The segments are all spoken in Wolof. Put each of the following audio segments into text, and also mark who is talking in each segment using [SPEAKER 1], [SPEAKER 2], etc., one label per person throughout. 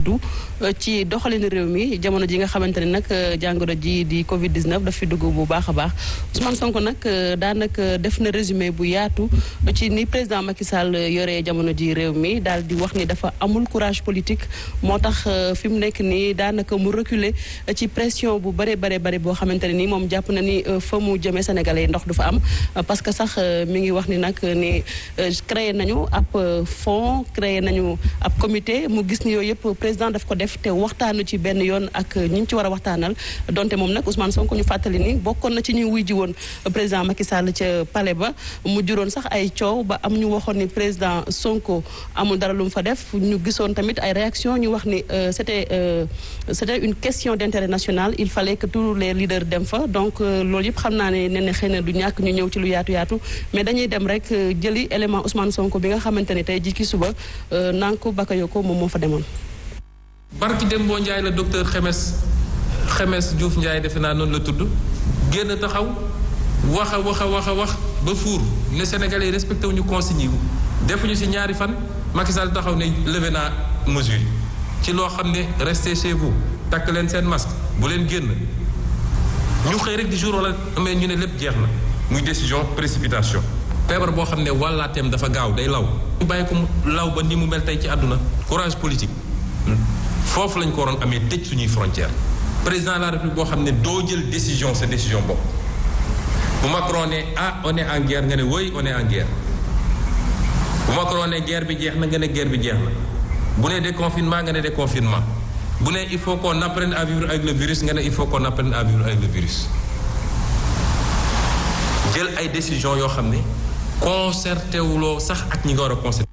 [SPEAKER 1] du ci doxalin réew mi jamono ji nga xamante ne nag jàngoro ji di Covid 19 daf fi dugg bu baax a baax Ousmane Sonko nag daanaka def na résumé bu yaatu ci ni président Macky Sall yoree jamono ji réew mi daal di wax ni dafa amul courage politique moo tax fi mu nekk nii daanaka mu reculer ci pression bu bare boo xamante ne nii moom jàpp na ni fa mu jëmee Sénégalais ndox du fa am parce que sax mi ngi wax ni nag ni créé nañu ab fonds créé nañu ab comité mu gis ni yooyu yëpp président daf ko def te waxtaanu ci benn yoon ak ñi ci war a waxtaanal donte moom nag Ousmane Sonko ñu fàttali ni bokkoon na ci ñuy wuy ji woon président Macky Sall ca palais ba mu juróon sax ay coow ba am ñu waxoon ni président Sonko amul dara lu mu fa def ñu gisoon tamit ay réaction ñu wax ni c'était une question d'intérêt national il fallait que tous les leaders dem fa donc loolu yëpp xam naa ne xëy na du ñàkk ñu ñëw ci lu yaatu mais dañuy dem rek jëli élément Ousmane Sonko bi nga xamante ni tey ji ki suba Nanku Bakayoko moom moo fa demoon.
[SPEAKER 2] barki Dembo Ndiaye la docteur Xemes Diouf Ndiaye defe naa noonu la tudd génn taxaw wax ba fuur ne Sénégalais yi respecté wuñu consigne yi defuñu ci ñaari fan Macky Sall taxaw ne levé naa mesure ci loo xam ne restez chez vous takk leen seen masque bu leen génn ñu xëy rek di jour wala amee ñu ne lépp jeex na muy décision précipitation feebar boo xam ne wàllaateem dafa gaaw day law ñu bàyyi ko mu law ba ni mu mel tey ci àdduna courage politique foofu lañ ko waroon amee tëj suñuy frontière président de la république boo xam ne doo jël décision sa décision bopp bu Macron ne on est en guerre nga ne oui on est en guerre bu Macron ne guerre bi jeex na nga ne guerre bi jeex na bu ne déconfinement nga ne déconfinement bu ne il faut qu'on apprenne à vivre avec le virus nga ne il faut qu'on apprenne à vivre avec le virus jël ay décision yoo xam ne concerté wuloo sax ak ñi nga war a concerté.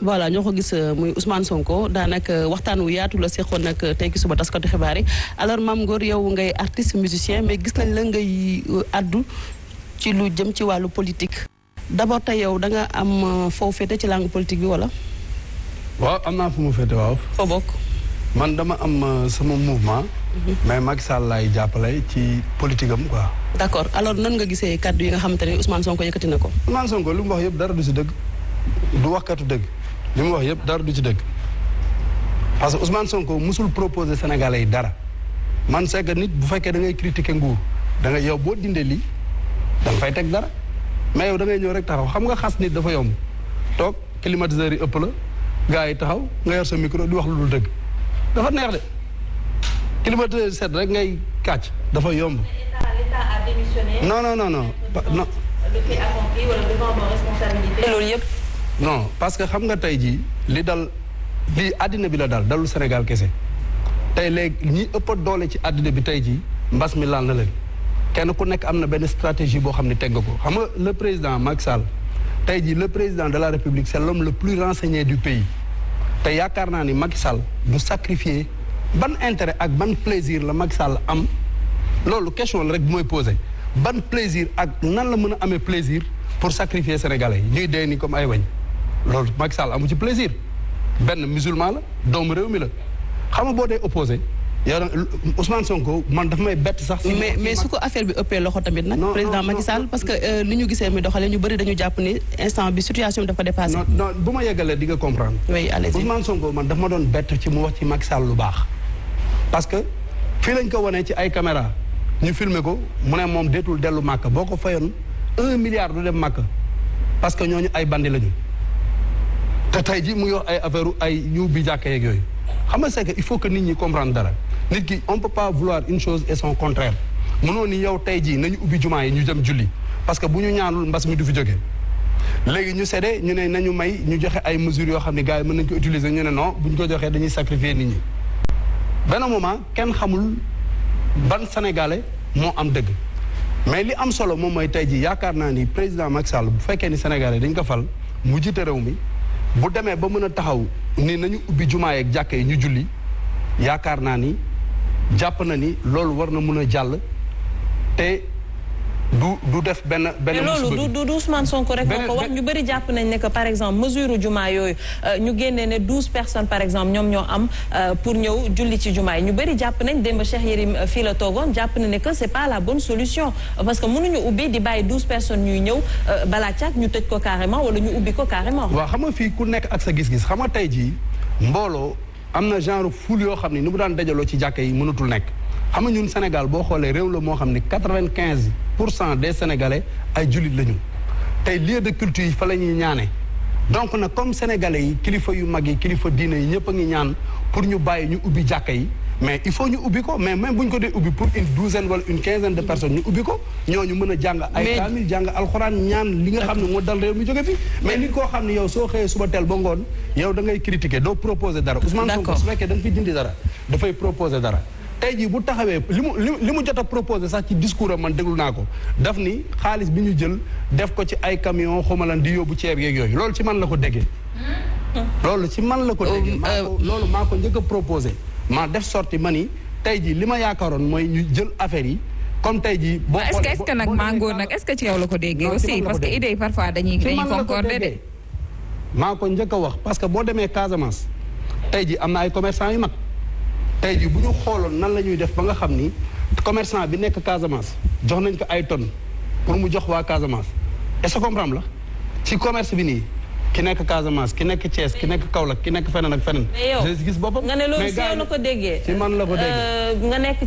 [SPEAKER 1] voilà ñoo ko gis muy Ousmane Sonko daanaka waxtaan wu yaatu la seqoon nag tey ki suba taskatu xibaar yi alors Mame Ngor yow ngay artiste musicien mais gis nañ la ngay addu ci lu jëm ci wàllu politique d'abord tey yow da nga am foo féete ci langue politique bi wala.
[SPEAKER 3] waaw am naa fu mu féete waaw.
[SPEAKER 1] foo bokk.
[SPEAKER 3] man dama am sama mouvement. mais Macky Sall laay jàppale ci politique am quoi.
[SPEAKER 1] d'accord alors nan nga gisee kàddu yi nga xamante ne Ousmane Sonko yëkkati na ko.
[SPEAKER 3] Ousmane Sonko li mu wax yëpp dara du si dëgg du waxkatu dëgg. li mu wax yëpp dara du ci dëgg parce que Ousmane Sonko musul proposer Sénégalais yi dara man c'est que nit bu fekkee da ngay critiquer nguur da nga yow boo dindee lii da nga fay teg dara mais yow da ngay ñëw rek taxaw xam nga xas nit dafa yomb toog climatiseur yi ëpp la gars yi taxaw nga yor sa micro di wax lu dul dëgg dafa neex de climatiseur set rek ngay kàcc dafa yomb.
[SPEAKER 4] L'État a démissionné.
[SPEAKER 3] non.
[SPEAKER 4] Le fait accompli wala devant vos responsabilités.
[SPEAKER 1] loolu yëpp.
[SPEAKER 3] non parce que xam nga tey jii li dal lii àddina bi la dal dalul Sénégal kese tey léegi ñi ëpp doole ci àddina bi tey jii mbas mi laal na leen kenn ku nekk am na benn stratégie boo xam ne teg nga ko xam nga le président Macky Sall tey jii le président de la République c'est l'homme le plus renseigné du pays te yaakaar naa ni Macky Sall du sacrifier ban intérêt ak ban plaisir la Macky Sall am loolu question la rek bu mooy posé ban plaisir ak nan la mën a amee plaisir pour sacrifier Sénégalais yi ñuy dee ni comme ay wañ loolu Macky Sall amu ci plaisir benn musulman la doomu réew mi la xam nga boo dee opposé yow Ousmane Sonko man dafa may bett sax.
[SPEAKER 1] mais su ko affaire bi ëppee loxo tamit nag. président Macky Sall parce que li ñu gisee mi doxalee ñu bëri dañu jàpp ni instant bi situation bi dafa dépassé.
[SPEAKER 3] non bu ma yeggalee di nga comprendre.
[SPEAKER 1] oui allez-y
[SPEAKER 3] Ousmane Sonko man dafa ma doon bett ci mu wax ci Macky Sall lu baax. parce que fii lañ ko wanee ci ay caméra ñu filmer ko mu ne moom deetul dellu Màkka boo ko fayoon 1 milliard du dem Màkka parce que ñooñu ay bandi lañu. te tey ji mu ngi wax ay affaire ay ñu bi jàkka yeeg yooyu xam nga c'est que il faut que nit ñi comprendre dara nit ki on peut pas vouloir une chose et son contraire mënoo ni yow tey jii nañu ubbi jumaa yi ñu dem julli parce que bu ñu ñaanul mbas mi du fi jógee léegi ñu séddee ñu ne nañu may ñu joxe ay mesures yoo xam ne gars yi mën nañu ko utiliser ñu ne non bu ñu ko joxee dañuy sacrifier nit ñi benn moment kenn xamul ban sénégalais moo am dëgg mais li am solo moom mooy tey jii yaakaar naa ni président Macky Sall bu fekkee ni sénégalais dañ ko fal mu jiite réew mi bu demee ba mën a taxaw ni nañu ubbi jumaa yeeg jàkka yi ñu julli yaakaar naa ni jàpp na ni loolu war na mën a jàll te du def benn
[SPEAKER 5] mais loolu du Ousmane Sonko rek moo ko wax. ñu bëri jàpp nañ ne que par exemple mesure jumaa yooyu ñu génnee ne 12 personnes par exemple ñoom ñoo am pour ñëw julli ci jumaa yi ñu bëri jàpp nañ démb Cheikh Yérim fii la toogoon jàpp na ne que c'est pas la bonne solution parce que mënuñu ubbi di bàyyi 12 personnes ñuy ñëw balaa caag ñu tëj ko carrément wala ñu ubbi ko carrément.
[SPEAKER 3] waaw xam nga fii ku nekk ak sa gis-gis xam nga tey jii mbooloo am na genre foule yoo xam ne ni mu daan dajaloo ci jàkka yi mënatul nekk xam nga ñun Sénégal boo xoolee réew la moo xam ne 95% des Sénégalais ay jullit lañu tey lieu de culte yi fa la ñuy ñaane donc nag comme Sénégalais yi kilifa yu mag yi kilifa diine yi ñëpp a ngi ñaan pour ñu bàyyi ñu ubbi jàkka yi mais il faut ñu ubbi ko mais même bu ñu ko dee ubbi pour une douzaine wala une quinzaine de personnes ñu ubbi ko ñooñu mën a jàng ay kaamil jàng alxuraan ñaan li nga xam ne moo dal réew mi jóge fi mais nit koo xam ne yow soo xëyee suba teel ba ngoon yow da ngay critiquer doo proposer dara Ousmane Sonko su fekkee da nga fi dindi dara dafay proposer dara tey jii bu taxawee li mu jot a proposé sax ci discours am man déglu naa ko daf ni xaalis bi ñu jël def ko ci ay camion xumalan di yóbbu ceeb yeeg yooyu loolu ci man la ko déggee loolu ci man la ko déggee loolu maa ko njëkk a proposé maa def sorti ma ni tey jii li ma yaakaaroon mooy ñu jël affaire yi comme tey jii boo
[SPEAKER 6] est-ce que nag Mangoor nag est-ce que ci yow la ko déggee aussi parce que idée yi parfois dañuy concordé de
[SPEAKER 3] maa ko njëkk a wax parce que boo demee Casamance tey jii am na ay commerçant yu mag tey jii bu ñu xooloon nan la ñuy def ba nga xam ni commerçant bi nekk Casamance jox nañ ko ay tonnes pour mu jox waa Casamance est-ce que comprendre la ci commerce bi nii ki nekk Casamance ki nekk Thiès ki nekk Kaolack ki nekk feneen ak feneen. gis boppam
[SPEAKER 5] nga ne loolu si yow la ko déggee.
[SPEAKER 3] ci man la ko déggee.
[SPEAKER 5] nga nekk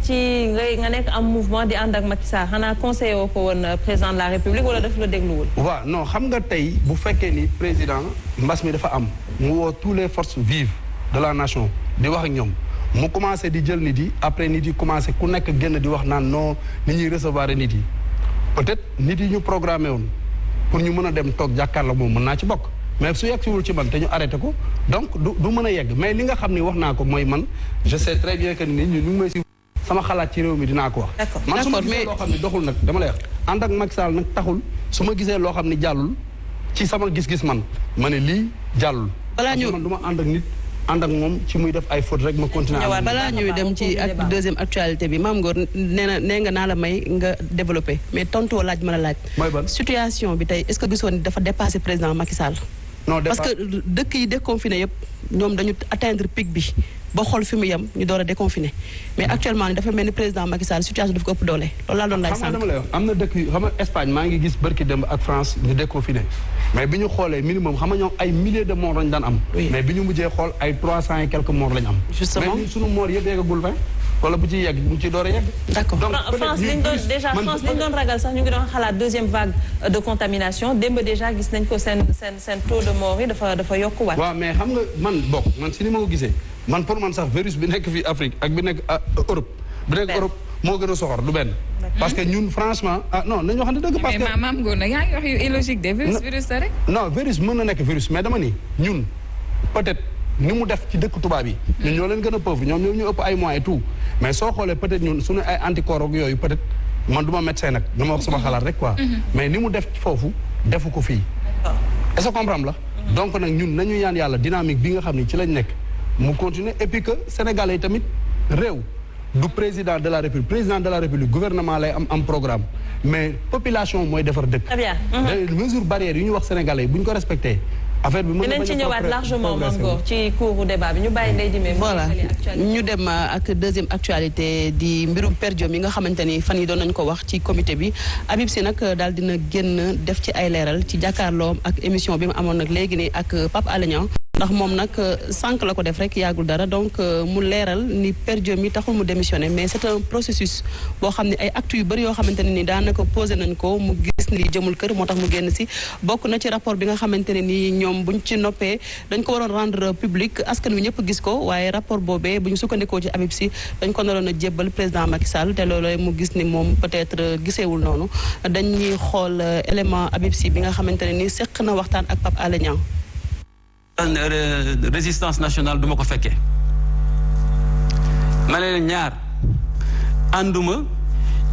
[SPEAKER 5] nga nekk am mouvement di ànd ak Macky Sall xanaa conseiller woo ko woon président de la République wala daf la dégluwul.
[SPEAKER 3] waaw non xam nga tey bu fekkee ni président mbas mi dafa am mu woo tous les forces vives de la nation di wax ak ñoom. mu commencé di jël nit yi après nit yi commencé ku nekk génn di wax naan non ni ñuy recevoir nit yi peut-être nit yi ñu programmé woon pour ñu mën a dem toog jàkkaarloo moom mën naa ci bokk mais su yegg siwul ci man te ñu arrêté ko donc du mën a yegg mais li nga xam ni wax naa ko mooy man je sais très bien que nit ñi ñu ngi may si sama xalaat ci réew mi dinaa ko wax man su ma gisee loo xam ne doxul nag dama lay wax ànd ak Macky Sall nag taxul su ma gisee loo xam ne jàllul ci sama gis-gis man ma ne lii jàllul man du ma ànd ak nit ànd ak moom ci muy def ay faute rek ma continuer
[SPEAKER 1] balaa ñuy dem ci ak deuxième actualité bi Mame Ngor nee nga naa la may nga développé mais tontoo laaj ma la laaj situation bi tey est-ce que gisoon ni dafa dépassé président Macky Sall
[SPEAKER 3] non
[SPEAKER 1] parce que dëkk yi déconfiné yëpp ñoom dañu atteindre pic bi ba xool fi mu yem ñu door a déconfiné mais actuellement ni dafa mel ni président Macky Sall situation dafa ko ëpp doole loolu laa doon laaj sànq
[SPEAKER 3] dama lay wax am na dëkk yu xam nga Espagne maa ngi gis bërki démb ak France ñu déconfiné mais bi ñu xoolee minimum xam nga ñoom ay milliers de morts lañu daan am mais bi ñu mujjee xool ay 300 et quelques morts lañu am
[SPEAKER 1] justement
[SPEAKER 3] mais suñu morts yëpp yeggagul fa wala bu ci yegg mu ci door a yegg
[SPEAKER 1] d'accord
[SPEAKER 5] donc France liñ doon ragal sax ñu ngi doon xalaat deuxième vague de contamination démb déjà gis nañ ko seen taux de mort yi dafa yokkuwaat
[SPEAKER 3] waaw mais xam nga man si ni ma ko gisee man pour man sax virus bi nekk fii Afrique ak bi nekk Europe bi nekk Europe moo gën a soxor du benn parce que ñun franchement non nañu waxante dëgg parce que
[SPEAKER 6] mais Mame Ngor nag yaa ngi wax yu illogique de virus la rek
[SPEAKER 3] non virus mën na nekk virus mais dama ni ñun peut-être ni mu def ci dëkk tubaab yi ñun ñoo leen gën a pauvre ñoom ñu ëpp ay moyens et tout mais soo xoolee peut-être ñun suñu ay anticorps ak yooyu peut-être man du ma médecin nag dama wax sama xalaat rek quoi mais ni mu def foofu defu ko fii est-ce que comprendre la donc nag ñun nañu ñaan yàlla dynamique bi nga xam ni ci lañ nekk mu continuer et puis que Sénégalais yi tamit réew du président de la République gouvernement lay am programme mais population mooy defar dëkk.
[SPEAKER 5] très bien.
[SPEAKER 3] mesures barrières yu ñu wax Sénégalais yi bu ñu ko respecté affaire bi mën na
[SPEAKER 5] dinañ ci ñëwaat largement Mame Ngor ci cours débat bi ñu bàyyi Ndeye Dime.
[SPEAKER 1] voilà ñu dem ak deuxième actualité di mbirum Per Diom yi nga xamante ni fan yi doon nañu ko wax ci comité bi Habib Sy nag daal dina génn def ci ay leeral ci jàkkaarloom ak émission bi mu amoon nag léegi nii ak Pape Alé Niang ndax moom nag sànq la ko def rek yàggul dara donc mu leeral ni Per Diom yi taxul mu démissionné mais c'est un processus boo xam ne ay actes yu bëri yoo xamante ne ni daanaka posé nañ ko mu gis ni jëmul kër moo tax mu génn si bokk na ci rapport bi nga xamante ne ni ñoom buñ ci noppee dañ ko waroon rendre public askan wi ñëpp gis ko waaye rapport boobee bu ñu sukkandikoo ci Habib Sy dañ ko naroon a jébbal président Macky Sall te loolu mu gis ni moom peut-être giseewul noonu dañuy xool élément Habib Sy bi nga xamante ne ni seq na waxtaan ak Pape Alé Niang
[SPEAKER 7] résistance nationale duma ko fekkee ma leen ñaar ànduma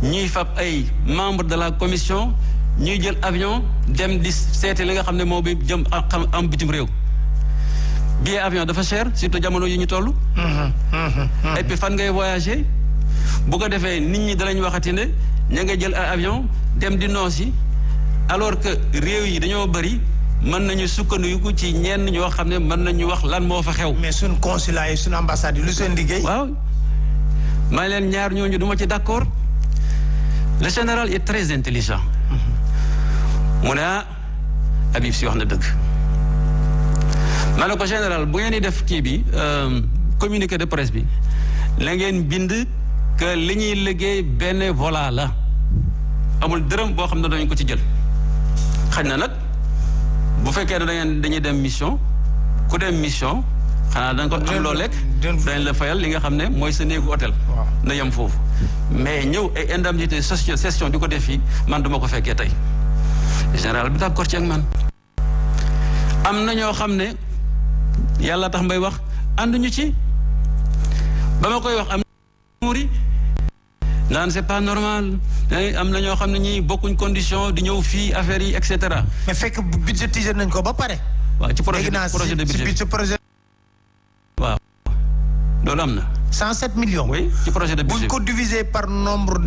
[SPEAKER 7] ñuy fab ay membre de la commission ñuy jël avion dem di seete li nga xam ne moo bi jëm am bitim réew billet avion dafa cher surtout jamono yi ñu toll et puis fan ngay voyager bu ko defee nit ñi danañ waxati ne ña nga jël avion dem di noosi alors que réew yi dañoo bëri mën nañu sukkandiku ci ñenn ñoo xam ne mën nañu wax lan moo fa xew.
[SPEAKER 8] mais suñ consulat yi suñ ambassade yi lu seen liggéey.
[SPEAKER 7] waaw maa leen ñaar ñooñu du ma ci d'accord le général est très intelligent. mu ne Habib Sy wax na dëgg. ma ne ko général bu ngeen di def kii bi communiqué de presse bi la ngeen bind que li ñuy liggéey bénévolat la amul dërëm boo xam ne dañu ko ci jël. xañ na nag bu fekkee ne dañuy dem mission ku dem mission xanaa da nga ko am loo lekk dañ la fayal li nga xam ne mooy sa néegu hôtel. na yem foofu mais ñëw ay indemnité session di ko def fii man duma ko fekkee tey général bi d'accord ci ak man. am na ñoo xam ne yàlla tax may wax ànduñu ci ba ma koy wax am muuri naan c'est pas normal am na ñoo xam ne ñi bokkuñ condition di ñëw fii affaire yi et cetera.
[SPEAKER 8] mais fekk budgétisé nañ ko ba pare.
[SPEAKER 7] waaw ci projet de budget waaw loolu am na.
[SPEAKER 8] 107 millions.
[SPEAKER 7] oui ci projet de budget
[SPEAKER 8] buñ ko diviser par nombre.